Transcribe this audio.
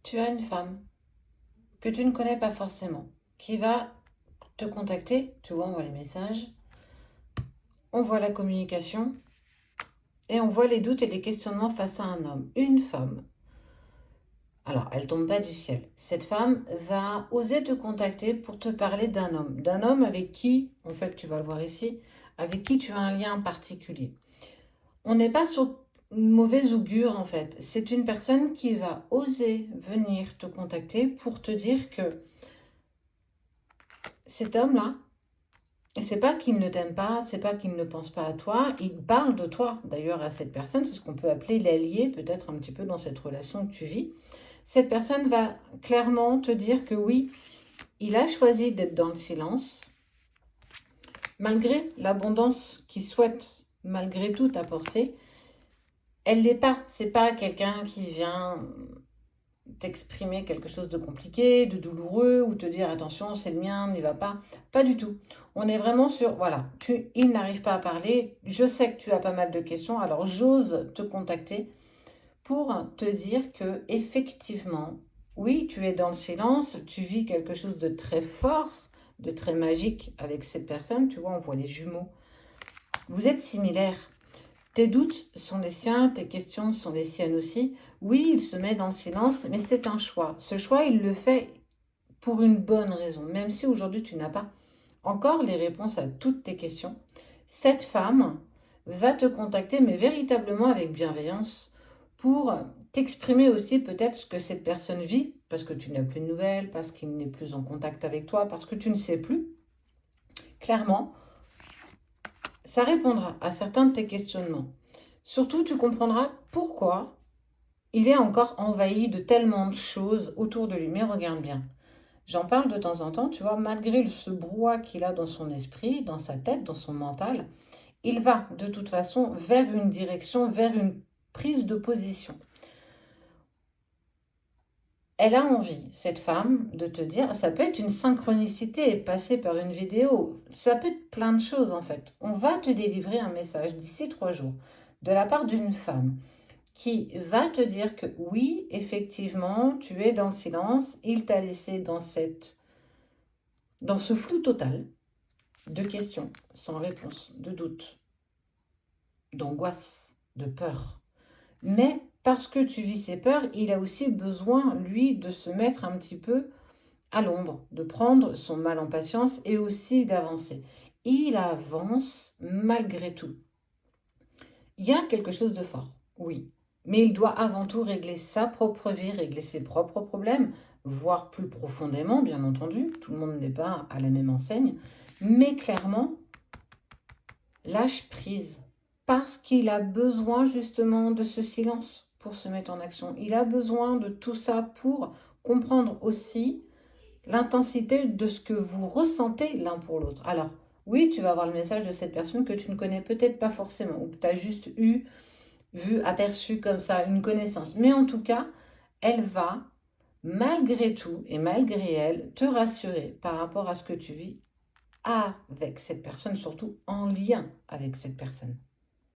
Tu as une femme que tu ne connais pas forcément qui va te contacter. Tu vois, on voit les messages, on voit la communication et on voit les doutes et les questionnements face à un homme. Une femme. Alors, elle tombe pas du ciel. Cette femme va oser te contacter pour te parler d'un homme avec qui, en fait, tu vas le voir ici, avec qui tu as un lien particulier. On n'est pas sur une mauvaise augure, en fait. C'est une personne qui va oser venir te contacter pour te dire que cet homme-là, c'est pas qu'il ne t'aime pas, c'est pas qu'il ne pense pas à toi, il parle de toi d'ailleurs à cette personne, c'est ce qu'on peut appeler l'allié, peut-être un petit peu dans cette relation que tu vis. Cette personne va clairement te dire que oui, il a choisi d'être dans le silence, malgré l'abondance qu'il souhaite malgré tout t'apporter. Elle n'est pas, c'est pas quelqu'un qui vient t'exprimer quelque chose de compliqué, de douloureux, ou te dire attention, c'est le mien, n'y va pas. Pas du tout. On est vraiment sur, voilà, il n'arrive pas à parler, je sais que tu as pas mal de questions, alors j'ose te contacter pour te dire que effectivement, oui, tu es dans le silence, tu vis quelque chose de très fort, de très magique avec cette personne, tu vois, on voit les jumeaux. Vous êtes similaires. Tes doutes sont les siens, tes questions sont les siennes aussi. Oui, il se met dans le silence, mais c'est un choix. Ce choix, il le fait pour une bonne raison, même si aujourd'hui tu n'as pas encore les réponses à toutes tes questions. Cette femme va te contacter, mais véritablement avec bienveillance, pour t'exprimer aussi peut-être ce que cette personne vit, parce que tu n'as plus de nouvelles, parce qu'il n'est plus en contact avec toi, parce que tu ne sais plus. Clairement, ça répondra à certains de tes questionnements. Surtout, tu comprendras pourquoi il est encore envahi de tellement de choses autour de lui. Mais regarde bien. J'en parle de temps en temps, tu vois, malgré ce brouhaha qu'il a dans son esprit, dans sa tête, dans son mental, il va de toute façon vers une direction, vers une prise de position. Elle a envie, cette femme, de te dire, ça peut être une synchronicité passée par une vidéo, ça peut être plein de choses en fait. On va te délivrer un message d'ici 3 jours de la part d'une femme qui va te dire que oui, effectivement, tu es dans le silence, il t'a laissé dans ce flou total de questions sans réponse, de doutes, d'angoisse, de peur. Mais parce que tu vis ces peurs, il a aussi besoin, lui, de se mettre un petit peu à l'ombre, de prendre son mal en patience et aussi d'avancer. Il avance malgré tout. Il y a quelque chose de fort, oui. Mais il doit avant tout régler sa propre vie, régler ses propres problèmes, voire plus profondément, bien entendu. Tout le monde n'est pas à la même enseigne. Mais clairement, lâche prise. Parce qu'il a besoin justement de ce silence pour se mettre en action. Il a besoin de tout ça pour comprendre aussi l'intensité de ce que vous ressentez l'un pour l'autre. Alors, oui, tu vas avoir le message de cette personne que tu ne connais peut-être pas forcément, ou que tu as juste vu, aperçu comme ça, une connaissance. Mais en tout cas, elle va, malgré tout et malgré elle, te rassurer par rapport à ce que tu vis avec cette personne, surtout en lien avec cette personne.